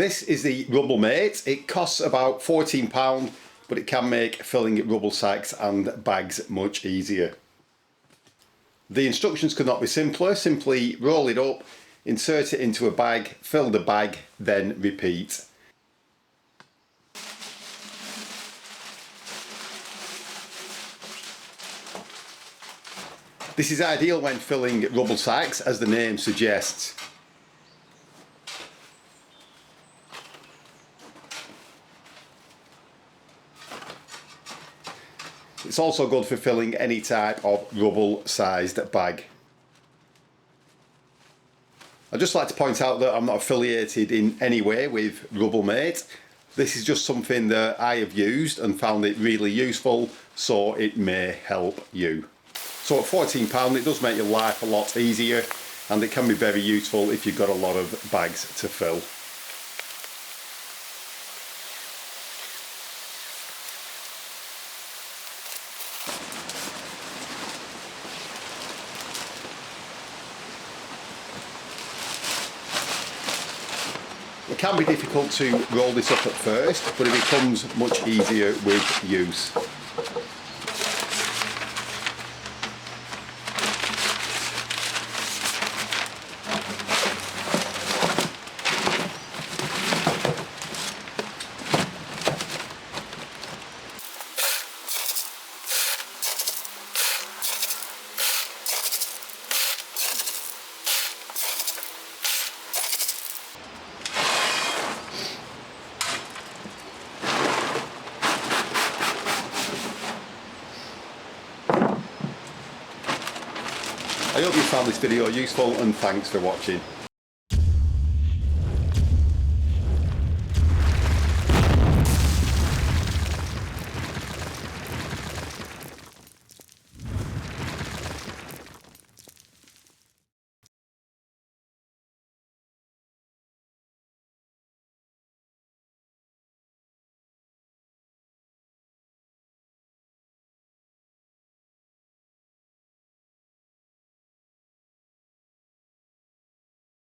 This is the Rubble Mate. It costs about £14, but it can make filling rubble sacks and bags much easier. The instructions could not be simpler. Simply roll it up, insert it into a bag, fill the bag, then repeat. This is ideal when filling rubble sacks, as the name suggests. It's also good for filling any type of rubble sized bag. I'd just like to point out that I'm not affiliated in any way with Rubble Mate. This is just something that I have used and found it really useful, so it may help you. So at £14 it does make your life a lot easier, and it can be very useful if you've got a lot of bags to fill. It can be difficult to roll this up at first, but it becomes much easier with use. I hope you found this video useful, and thanks for watching.